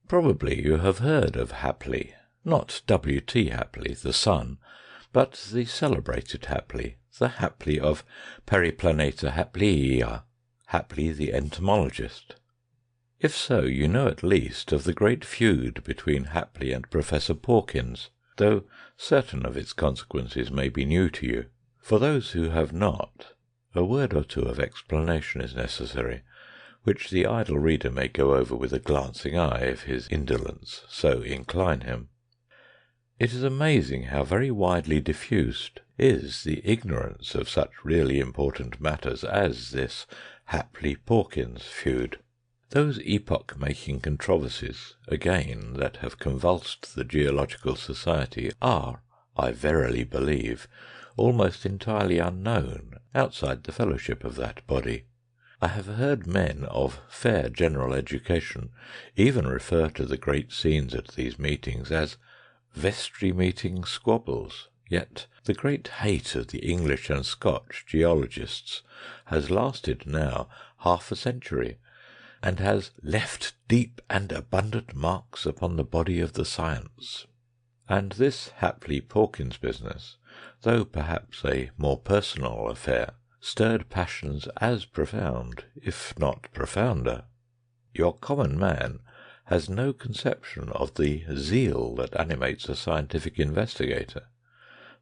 Probably you have heard of Hapley, not W.T. Hapley, the son, but the celebrated Hapley, the Hapley of Periplaneta Hapleia, Hapley the entomologist. If so, you know at least of the great feud between Hapley and Professor Pawkins, though certain of its consequences may be new to you. For those who have not, a word or two of explanation is necessary, which the idle reader may go over with a glancing eye if his indolence so incline him. It is amazing how very widely diffused is the ignorance of such really important matters as this Hapley-Pawkins feud. Those epoch-making controversies, again, that have convulsed the Geological Society are, I verily believe, almost entirely unknown outside the fellowship of that body. I have heard men of fair general education even refer to the great scenes at these meetings as vestry meeting squabbles, yet the great hate of the English and Scotch geologists has lasted now half a century, and has left deep and abundant marks upon the body of the science. And this Hapley-Pawkins business, though perhaps a more personal affair, stirred passions as profound, if not profounder. Your common man has no conception of the zeal that animates a scientific investigator,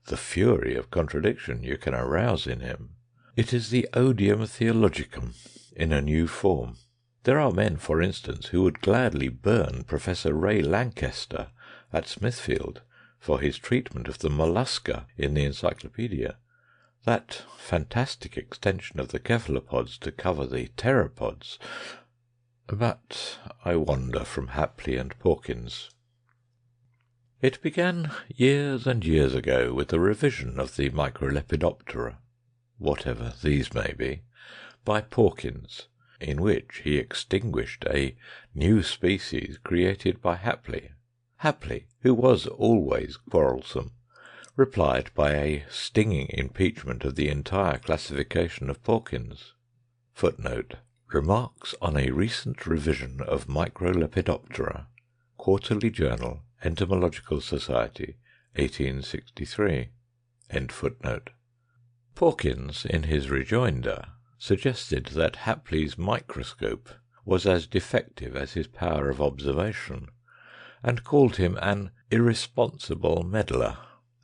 the fury of contradiction you can arouse in him. It is the odium theologicum in a new form. There are men, for instance, who would gladly burn Professor Ray Lankester at Smithfield for his treatment of the mollusca in the Encyclopaedia, that fantastic extension of the cephalopods to cover the pteropods. But I wander from Hapley and Pawkins. It began years and years ago with a revision of the Microlepidoptera, whatever these may be, by Pawkins, in which he extinguished a new species created by Hapley. Hapley, who was always quarrelsome, replied by a stinging impeachment of the entire classification of Pawkins. Footnote: Remarks on a recent revision of Microlepidoptera, Quarterly Journal, Entomological Society, 1863. End footnote. Pawkins, in his rejoinder, suggested that Hapley's microscope was as defective as his power of observation, and called him an irresponsible meddler.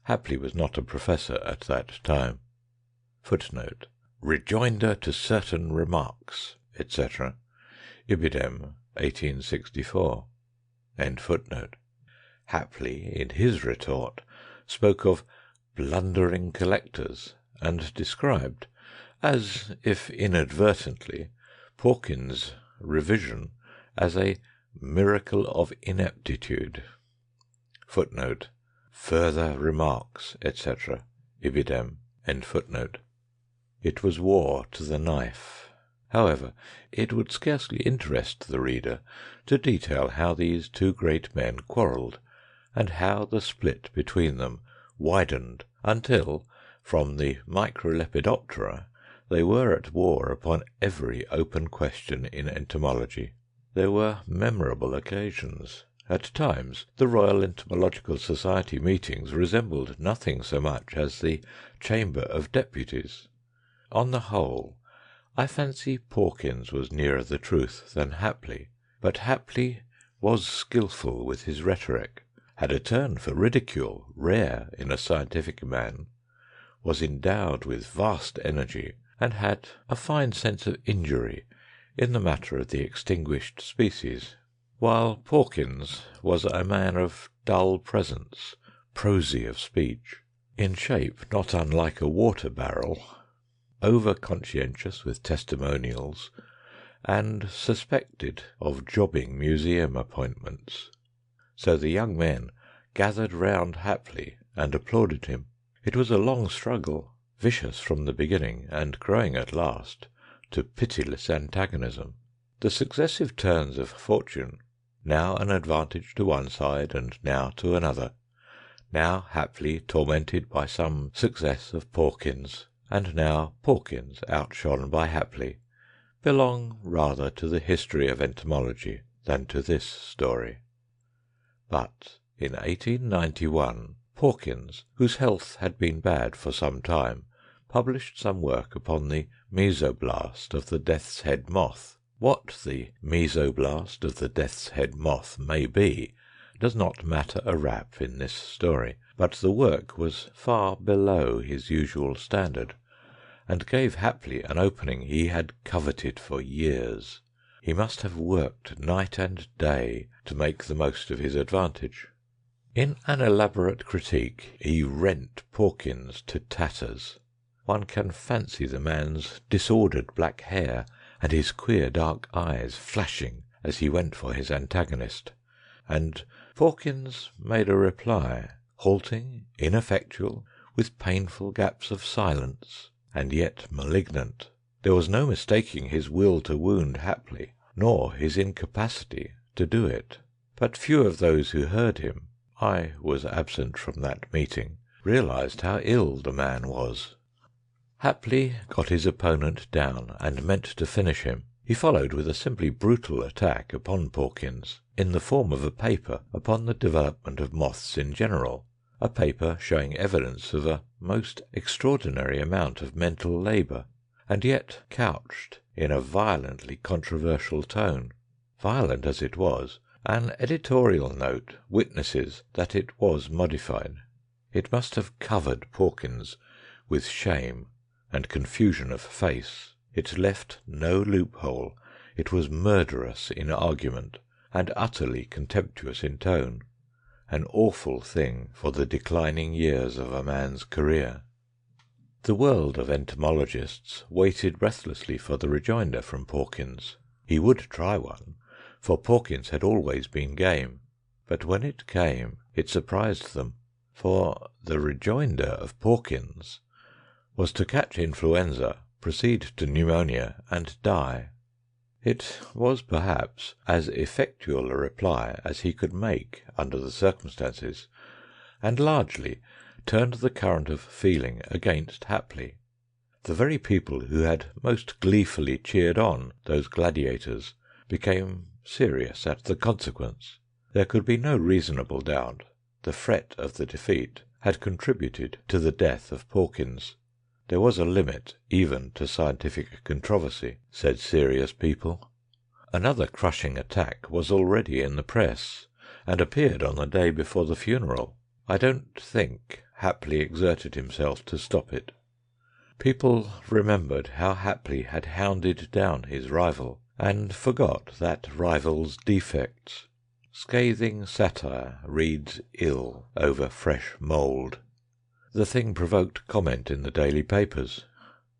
Hapley was not a professor at that time. Footnote: Rejoinder to certain remarks, etc. Ibidem, 1864. End footnote. Hapley, in his retort, spoke of blundering collectors, and described, as if inadvertently, Pawkins' revision as a miracle of ineptitude. Footnote: Further remarks, etc. Ibidem. End footnote. It was war to the knife. However, it would scarcely interest the reader to detail how these two great men quarrelled, and how the split between them widened until, from the Microlepidoptera, they were at war upon every open question in entomology. There were memorable occasions. At times the Royal Entomological Society meetings resembled nothing so much as the Chamber of Deputies. On the whole, I fancy Pawkins was nearer the truth than Hapley, but Hapley was skilful with his rhetoric, had a turn for ridicule rare in a scientific man, was endowed with vast energy, and had a fine sense of injury in the matter of the extinguished species, while Pawkins was a man of dull presence, prosy of speech, in shape not unlike a water barrel, over conscientious with testimonials, and suspected of jobbing museum appointments. So the young men gathered round Hapley and applauded him. It was a long struggle, vicious from the beginning, and growing at last to pitiless antagonism. The successive turns of fortune, now an advantage to one side and now to another, now Hapley tormented by some success of Pawkins, and now Pawkins outshone by Hapley, belong rather to the history of entomology than to this story. But in 1891 Pawkins, whose health had been bad for some time, published some work upon the mesoblast of the death's head moth. What the mesoblast of the death's head moth may be does not matter a rap in this story, but the work was far below his usual standard, and gave Hapley an opening he had coveted for years. He must have worked night and day to make the most of his advantage. In an elaborate critique he rent Pawkins to tatters. One can fancy the man's disordered black hair and his queer dark eyes flashing as he went for his antagonist, and Pawkins made a reply, halting, ineffectual, with painful gaps of silence, and yet malignant. There was no mistaking his will to wound Hapley, nor his incapacity to do it. But few of those who heard him, I was absent from that meeting, realised how ill the man was. Hapley got his opponent down and meant to finish him. He followed with a simply brutal attack upon Pawkins, in the form of a paper upon the development of moths in general, a paper showing evidence of a most extraordinary amount of mental labour, and yet couched in a violently controversial tone. Violent as it was, an editorial note witnesses that it was modified. It must have covered Pawkins with shame and confusion of face. It left no loophole. It was murderous in argument, and utterly contemptuous in tone. An awful thing for the declining years of a man's career. The world of entomologists waited breathlessly for the rejoinder from Pawkins. He would try one, for Pawkins had always been game. But when it came, it surprised them, for the rejoinder of Pawkins was to catch influenza, proceed to pneumonia, and die. It was perhaps as effectual a reply as he could make under the circumstances, and largely turned the current of feeling against Hapley. The very people who had most gleefully cheered on those gladiators became serious at the consequence. There could be no reasonable doubt the fret of the defeat had contributed to the death of Pawkins. There was a limit even to scientific controversy, said serious people. Another crushing attack was already in the press, and appeared on the day before the funeral. I don't think Hapley exerted himself to stop it. People remembered how Hapley had hounded down his rival, and forgot that rival's defects. Scathing satire reads ill over fresh mould. The thing provoked comment in the daily papers.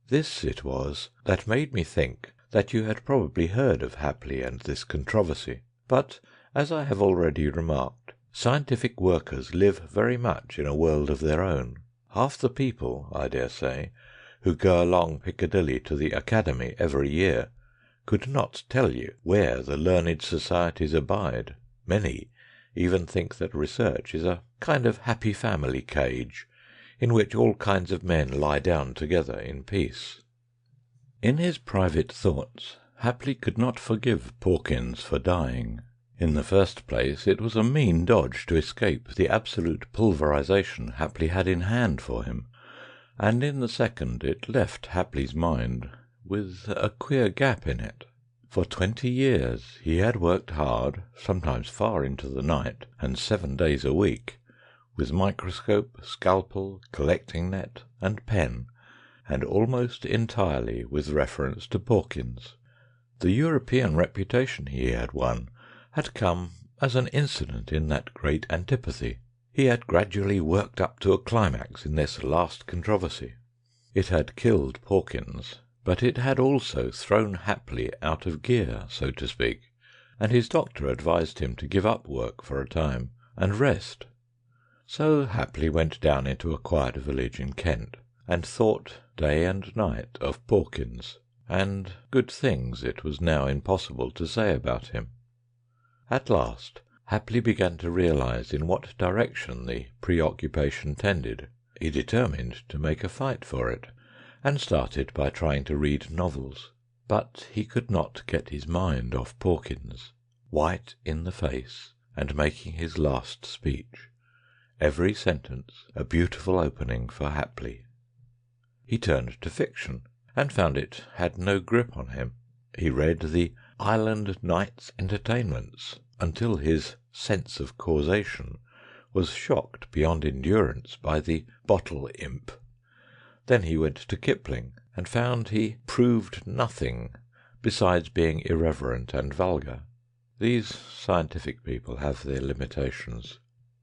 This it was that made me think that you had probably heard of Hapley and this controversy. But, as I have already remarked, scientific workers live very much in a world of their own. Half the people, I dare say, who go along Piccadilly to the Academy every year could not tell you where the learned societies abide. Many even think that research is a kind of happy family cage, in which all kinds of men lie down together in peace. In his private thoughts, Hapley could not forgive Pawkins for dying. In the first place, it was a mean dodge to escape the absolute pulverization Hapley had in hand for him, and in the second, it left Hapley's mind with a queer gap in it. For 20 years he had worked hard, sometimes far into the night, and 7 days a week, with microscope, scalpel, collecting net, and pen, and almost entirely with reference to Pawkins. The European reputation he had won had come as an incident in that great antipathy. He had gradually worked up to a climax in this last controversy. It had killed Pawkins, but it had also thrown Hapley out of gear, so to speak, and his doctor advised him to give up work for a time and rest. So Hapley went down into a quiet village in Kent, and thought day and night of Pawkins, and good things it was now impossible to say about him. At last Hapley began to realise in what direction the preoccupation tended. He determined to make a fight for it, and started by trying to read novels. But he could not get his mind off Pawkins. White in the face, and making his last speech, every sentence a beautiful opening for Hapley. He turned to fiction, and found it had no grip on him. He read the Island Nights Entertainments until his sense of causation was shocked beyond endurance by the Bottle Imp. Then he went to Kipling, and found he proved nothing besides being irreverent and vulgar. These scientific people have their limitations.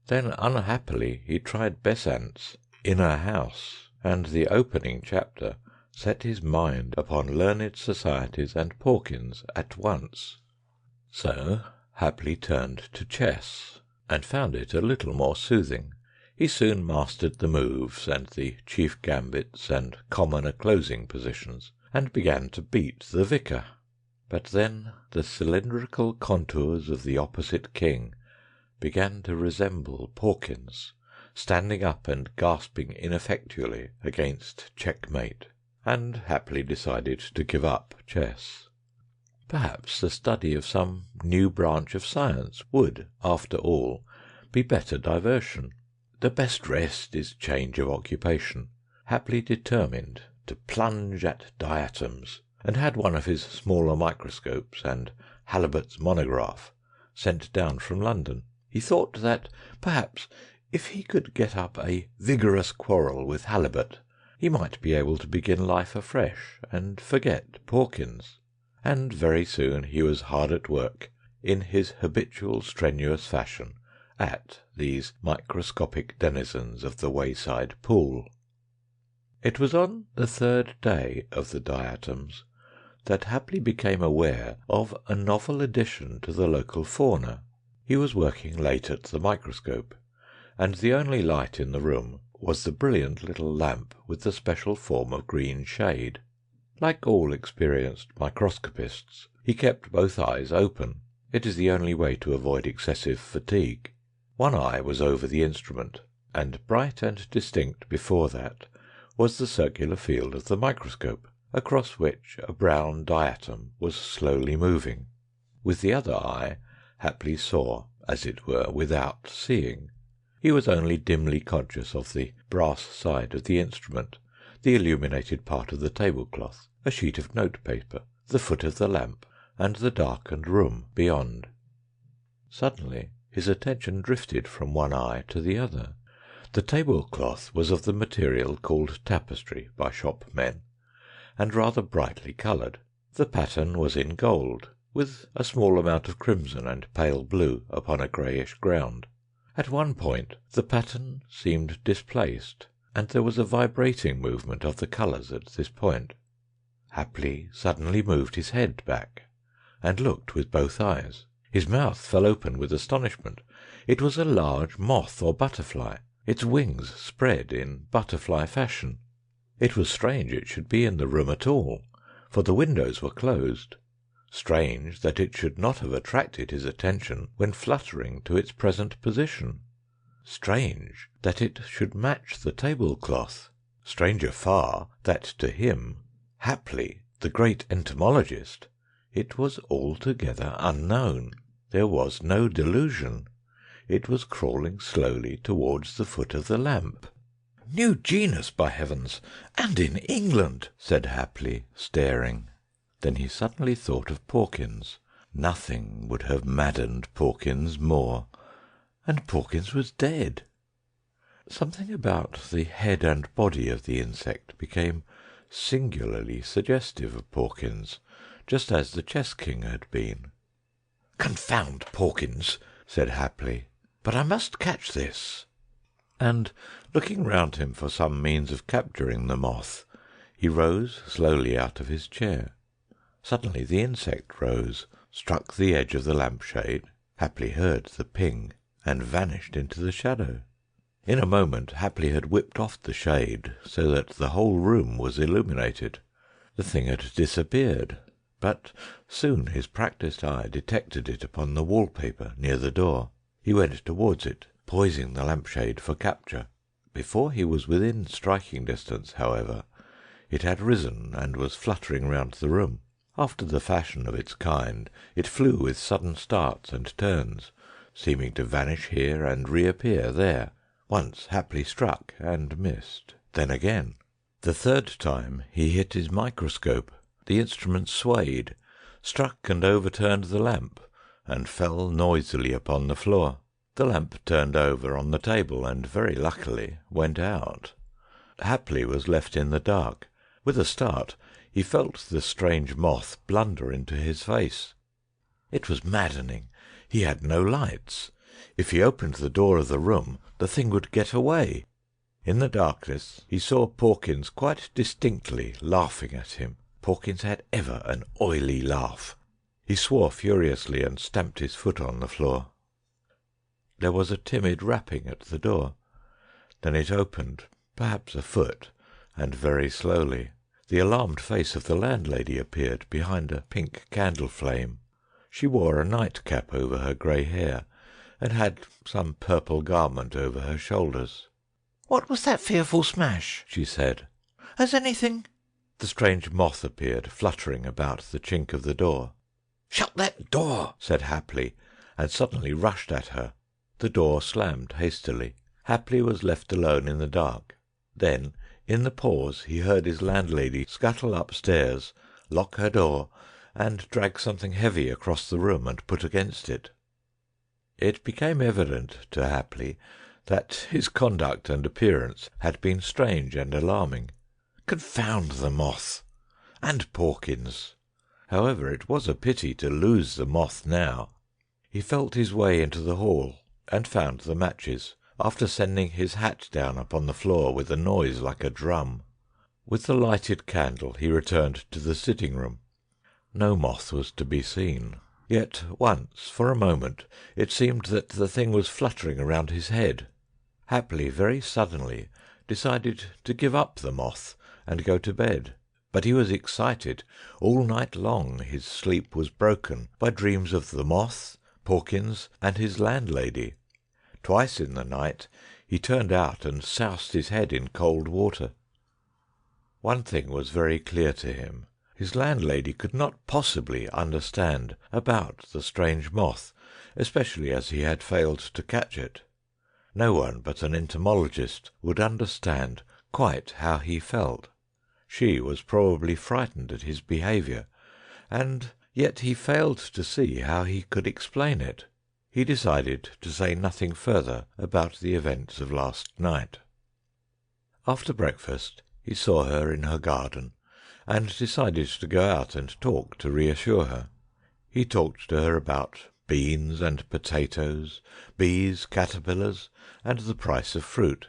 Then unhappily he tried Besant's Inner House, and the opening chapter set his mind upon learned societies and Porkins at once. So Hapley turned to chess, and found it a little more soothing. He soon mastered the moves and the chief gambits and commoner closing positions, and began to beat the vicar. But then the cylindrical contours of the opposite king began to resemble Porkins, standing up and gasping ineffectually against checkmate, and Hapley decided to give up chess. Perhaps the study of some new branch of science would, after all, be better diversion. The best rest is change of occupation. Hapley determined to plunge at diatoms, and had one of his smaller microscopes and Halibut's monograph sent down from London. He thought that perhaps if he could get up a vigorous quarrel with Halibut, he might be able to begin life afresh and forget Porkins. And very soon he was hard at work, in his habitual strenuous fashion, at these microscopic denizens of the wayside pool. It was on the third day of the diatoms that Hapley became aware of a novel addition to the local fauna. He was working late at the microscope, and the only light in the room was the brilliant little lamp with the special form of green shade. Like all experienced microscopists, he kept both eyes open. It is the only way to avoid excessive fatigue. One eye was over the instrument, and bright and distinct before that was the circular field of the microscope, across which a brown diatom was slowly moving. With the other eye Hapley saw, as it were, without seeing. He was only dimly conscious of the brass side of the instrument, the illuminated part of the tablecloth, a sheet of notepaper, the foot of the lamp, and the darkened room beyond. Suddenly his attention drifted from one eye to the other. The tablecloth was of the material called tapestry by shopmen, and rather brightly coloured. The pattern was in gold, with a small amount of crimson and pale blue upon a greyish ground. At one point the pattern seemed displaced, and there was a vibrating movement of the colours at this point. Hapley suddenly moved his head back, and looked with both eyes. His mouth fell open with astonishment. It was a large moth or butterfly, its wings spread in butterfly fashion. It was strange it should be in the room at all, for the windows were closed. Strange that it should not have attracted his attention when fluttering to its present position. Strange that it should match the tablecloth. Stranger far that to him, Hapley, the great entomologist, it was altogether unknown. There was no delusion. It was crawling slowly towards the foot of the lamp. "New genus, by heavens, and in England!" said Hapley, staring. Then he suddenly thought of Porkins. Nothing would have maddened Porkins more, and Porkins was dead. Something about the head and body of the insect became singularly suggestive of Porkins, just as the chess king had been. "Confound Porkins!" said Hapley, "but I must catch this." And looking round him for some means of capturing the moth, he rose slowly out of his chair. Suddenly the insect rose, struck the edge of the lampshade, Hapley heard the ping, and vanished into the shadow. In a moment Hapley had whipped off the shade, so that the whole room was illuminated. The thing had disappeared, but soon his practised eye detected it upon the wallpaper near the door. He went towards it, poising the lampshade for capture. Before he was within striking distance, however, it had risen and was fluttering round the room. After the fashion of its kind, it flew with sudden starts and turns, seeming to vanish here and reappear there. Once happily struck and missed. Then again. The third time he hit his microscope. The instrument swayed, struck and overturned the lamp, and fell noisily upon the floor. The lamp turned over on the table and very luckily went out. Happily was left in the dark. With a start he felt the strange moth blunder into his face. It was maddening. He had no lights. If he opened the door of the room, the thing would get away. In the darkness he saw Porkins quite distinctly laughing at him. Porkins had ever an oily laugh. He swore furiously and stamped his foot on the floor. There was a timid rapping at the door. Then it opened, perhaps a foot, and very slowly. The alarmed face of the landlady appeared behind a pink candle flame. She wore a nightcap over her grey hair, and had some purple garment over her shoulders. "What was that fearful smash?" she said. "Has anything—" The strange moth appeared, fluttering about the chink of the door. "Shut that door!" said Hapley, and suddenly rushed at her. The door slammed hastily. Hapley was left alone in the dark. Then, in the pause, he heard his landlady scuttle upstairs, lock her door, and drag something heavy across the room and put against it. It became evident to Hapley that his conduct and appearance had been strange and alarming. Confound the moth! And Porkins! However, it was a pity to lose the moth now. He felt his way into the hall, and found the matches, after sending his hat down upon the floor with a noise like a drum. With the lighted candle he returned to the sitting room. No moth was to be seen. Yet once, for a moment, it seemed that the thing was fluttering around his head. Happily, very suddenly, decided to give up the moth and go to bed. But he was excited. All night long his sleep was broken by dreams of the moth, Porkins, and his landlady. Twice in the night he turned out and soused his head in cold water. One thing was very clear to him. His landlady could not possibly understand about the strange moth, especially as he had failed to catch it. No one but an entomologist would understand quite how he felt. She was probably frightened at his behaviour, and yet he failed to see how he could explain it. He decided to say nothing further about the events of last night. After breakfast he saw her in her garden, and decided to go out and talk to reassure her. He talked to her about beans and potatoes, bees, caterpillars, and the price of fruit.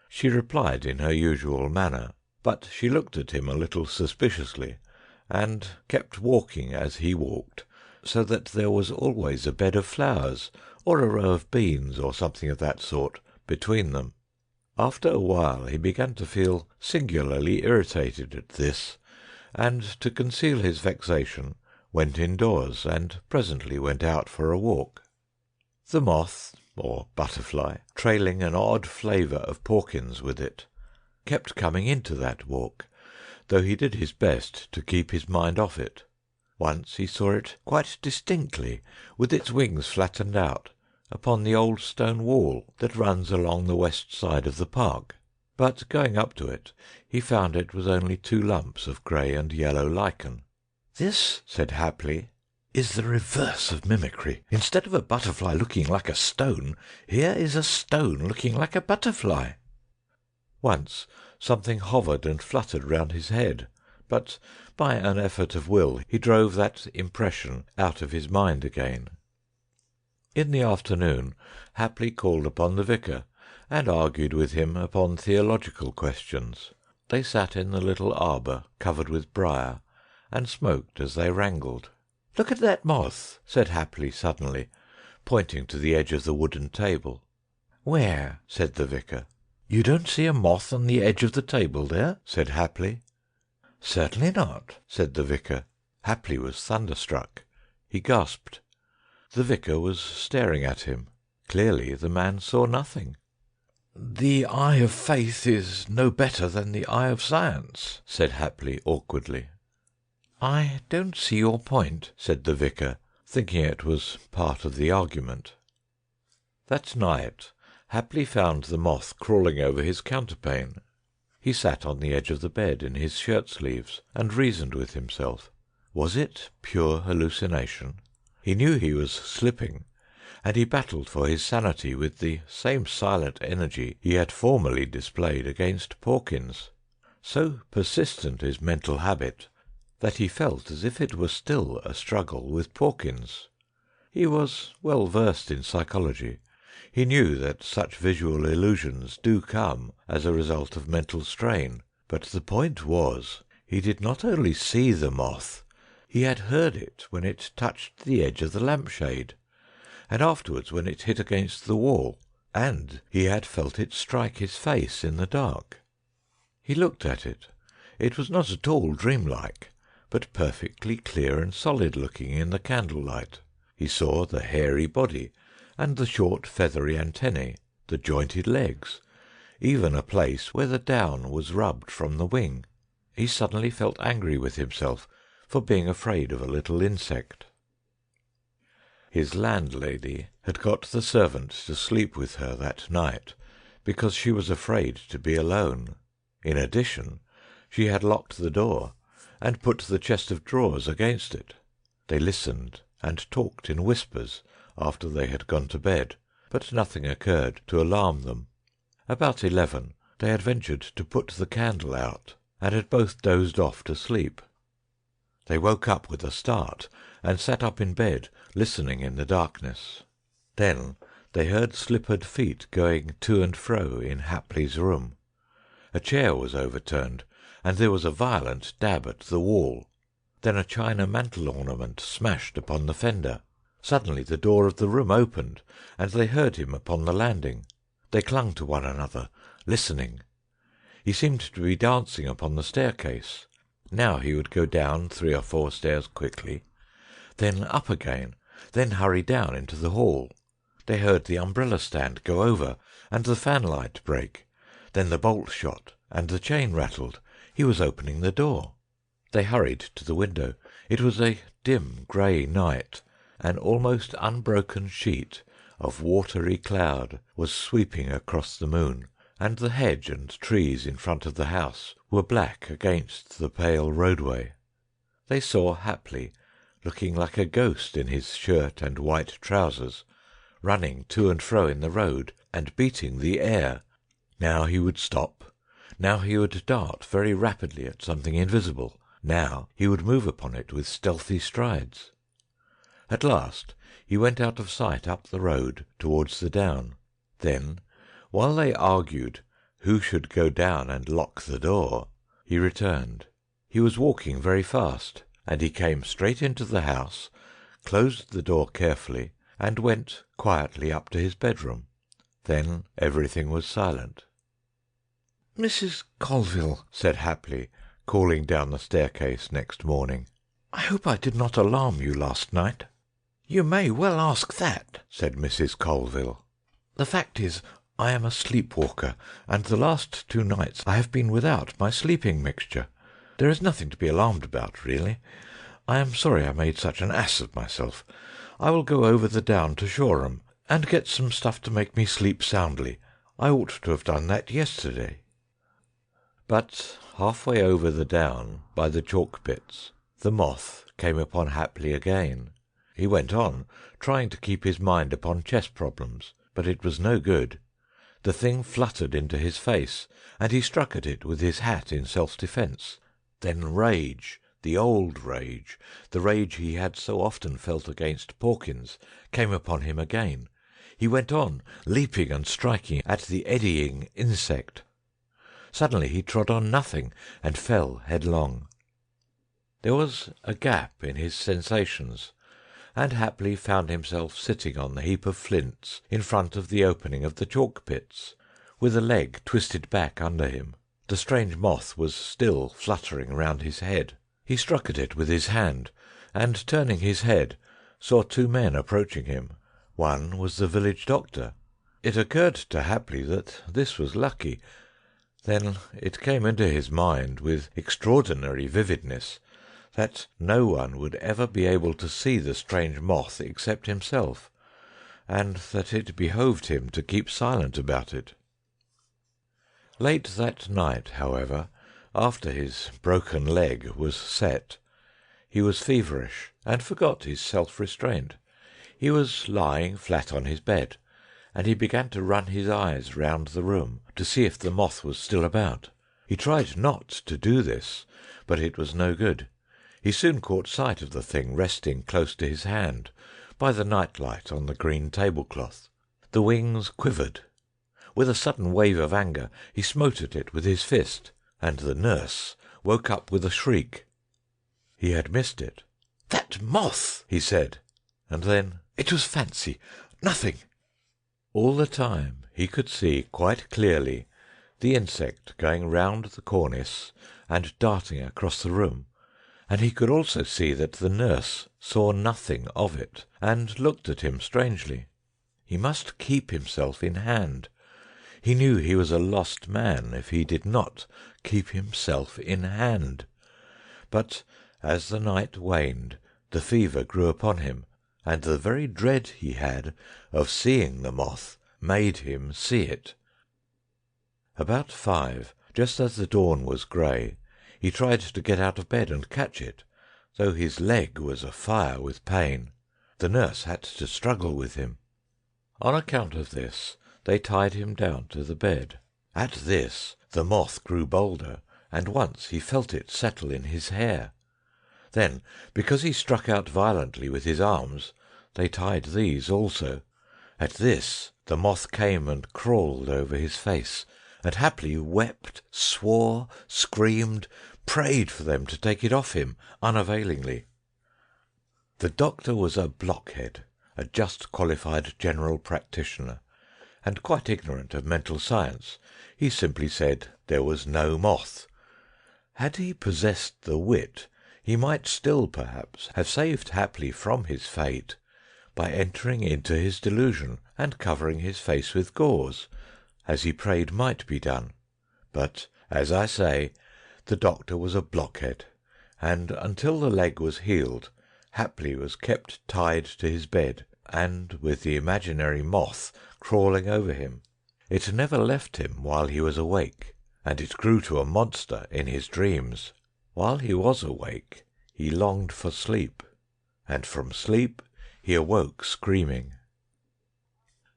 She replied in her usual manner, but she looked at him a little suspiciously, and kept walking as he walked, so that there was always a bed of flowers, or a row of beans, or something of that sort, between them. After a while he began to feel singularly irritated at this, and to conceal his vexation went indoors, and presently went out for a walk. The moth, or butterfly, trailing an odd flavour of Porkins with it, kept coming into that walk, though he did his best to keep his mind off it. Once he saw it quite distinctly, with its wings flattened out, upon the old stone wall that runs along the west side of the park. But going up to it, he found it was only two lumps of grey and yellow lichen. "This," said Hapley, "is the reverse of mimicry. Instead of a butterfly looking like a stone, here is a stone looking like a butterfly." Once something hovered and fluttered round his head, but by an effort of will he drove that impression out of his mind again. In the afternoon Hapley called upon the vicar, and argued with him upon theological questions. They sat in the little arbour covered with briar, and smoked as they wrangled. "Look at that moth," said Hapley suddenly, pointing to the edge of the wooden table. "Where?" said the vicar. "You don't see a moth on the edge of the table there?" said Hapley. "Certainly not," said the vicar. Hapley was thunderstruck. He gasped. The vicar was staring at him. Clearly the man saw nothing. "The eye of faith is no better than the eye of science," said Hapley awkwardly. "I don't see your point," said the vicar, thinking it was part of the argument. That night Hapley found the moth crawling over his counterpane. He sat on the edge of the bed in his shirt sleeves and reasoned with himself. Was it pure hallucination? He knew he was slipping, and he battled for his sanity with the same silent energy he had formerly displayed against Porkins. So persistent is mental habit that he felt as if it were still a struggle with Porkins. He was well versed in psychology. He knew that such visual illusions do come as a result of mental strain, but the point was, he did not only see the moth, he had heard it when it touched the edge of the lampshade, and afterwards when it hit against the wall, and he had felt it strike his face in the dark. He looked at it. It was not at all dreamlike, but perfectly clear and solid looking in the candlelight. He saw the hairy body, and the short feathery antennae, the jointed legs, even a place where the down was rubbed from the wing. He suddenly felt angry with himself for being afraid of a little insect. His landlady had got the servant to sleep with her that night because she was afraid to be alone. In addition, she had locked the door and put the chest of drawers against it. They listened and talked in whispers after they had gone to bed, but nothing occurred to alarm them. About 11 they had ventured to put the candle out, and had both dozed off to sleep. They woke up with a start, and sat up in bed, listening in the darkness. Then they heard slippered feet going to and fro in Hapley's room. A chair was overturned, and there was a violent dab at the wall. Then a china mantel ornament smashed upon the fender. Suddenly the door of the room opened, and they heard him upon the landing. They clung to one another, listening. He seemed to be dancing upon the staircase. Now he would go down 3 or 4 stairs quickly, then up again, then hurry down into the hall. They heard the umbrella stand go over, and the fanlight break. Then the bolt shot, and the chain rattled. He was opening the door. They hurried to the window. It was a dim grey night. An almost unbroken sheet of watery cloud was sweeping across the moon, and the hedge and trees in front of the house were black against the pale roadway. They saw Hapley, looking like a ghost in his shirt and white trousers, running to and fro in the road and beating the air. Now he would stop. Now he would dart very rapidly at something invisible. Now he would move upon it with stealthy strides. At last he went out of sight up the road towards the down. Then, while they argued who should go down and lock the door, he returned. He was walking very fast, and he came straight into the house, closed the door carefully, and went quietly up to his bedroom. Then everything was silent. "Mrs. Colville," said Hapley, calling down the staircase next morning, "I hope I did not alarm you last night." "You may well ask that," said Mrs. Colville. "The fact is, I am a sleep walker, and the last 2 nights I have been without my sleeping mixture. There is nothing to be alarmed about, really. I am sorry I made such an ass of myself. I will go over the down to Shoreham, and get some stuff to make me sleep soundly. I ought to have done that yesterday." But halfway over the down, by the chalk pits, the moth came upon Hapley again. He went on, trying to keep his mind upon chess problems, but it was no good. The thing fluttered into his face, and he struck at it with his hat in self-defence. Then rage, the old rage, the rage he had so often felt against Porkins, came upon him again. He went on, leaping and striking at the eddying insect. Suddenly he trod on nothing, and fell headlong. There was a gap in his sensations, and Hapley found himself sitting on the heap of flints in front of the opening of the chalk pits, with a leg twisted back under him. The strange moth was still fluttering round his head. He struck at it with his hand, and turning his head, saw 2 men approaching him. One was the village doctor. It occurred to Hapley that this was lucky. Then it came into his mind with extraordinary vividness that no one would ever be able to see the strange moth except himself, and that it behoved him to keep silent about it. Late that night, however, after his broken leg was set, he was feverish and forgot his self-restraint. He was lying flat on his bed, and he began to run his eyes round the room to see if the moth was still about. He tried not to do this, but it was no good. He soon caught sight of the thing resting close to his hand by the night-light on the green tablecloth. The wings quivered. With a sudden wave of anger he smote at it with his fist, and the nurse woke up with a shriek. He had missed it. "That moth!" he said, and then, "It was fancy, nothing." All the time he could see quite clearly the insect going round the cornice and darting across the room, and he could also see that the nurse saw nothing of it and looked at him strangely. He must keep himself in hand. He knew he was a lost man if he did not keep himself in hand. But as the night waned, the fever grew upon him, and the very dread he had of seeing the moth made him see it. About 5, just as the dawn was grey, he tried to get out of bed and catch it, though his leg was afire with pain. The nurse had to struggle with him. On account of this, they tied him down to the bed. At this the moth grew bolder, and once he felt it settle in his hair. Then, because he struck out violently with his arms, they tied these also. At this the moth came and crawled over his face, and happily wept, swore, screamed, prayed for them to take it off him unavailingly. The doctor was a blockhead, a just qualified general practitioner, and quite ignorant of mental science. He simply said there was no moth. Had he possessed the wit, he might still, perhaps, have saved Hapley from his fate by entering into his delusion and covering his face with gauze, as he prayed might be done. But, as I say, the doctor was a blockhead, and until the leg was healed, Hapley was kept tied to his bed, and with the imaginary moth crawling over him. It never left him while he was awake, and it grew to a monster in his dreams. While he was awake, he longed for sleep, and from sleep he awoke screaming.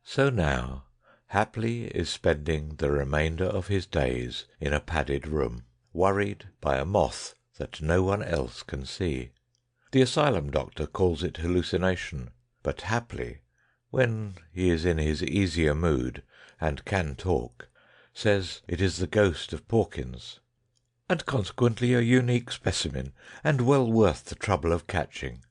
So now Hapley is spending the remainder of his days in a padded room, worried by a moth that no one else can see. The asylum doctor calls it hallucination, but Hapley, when he is in his easier mood and can talk, says it is the ghost of Porkins, and consequently a unique specimen, and well worth the trouble of catching.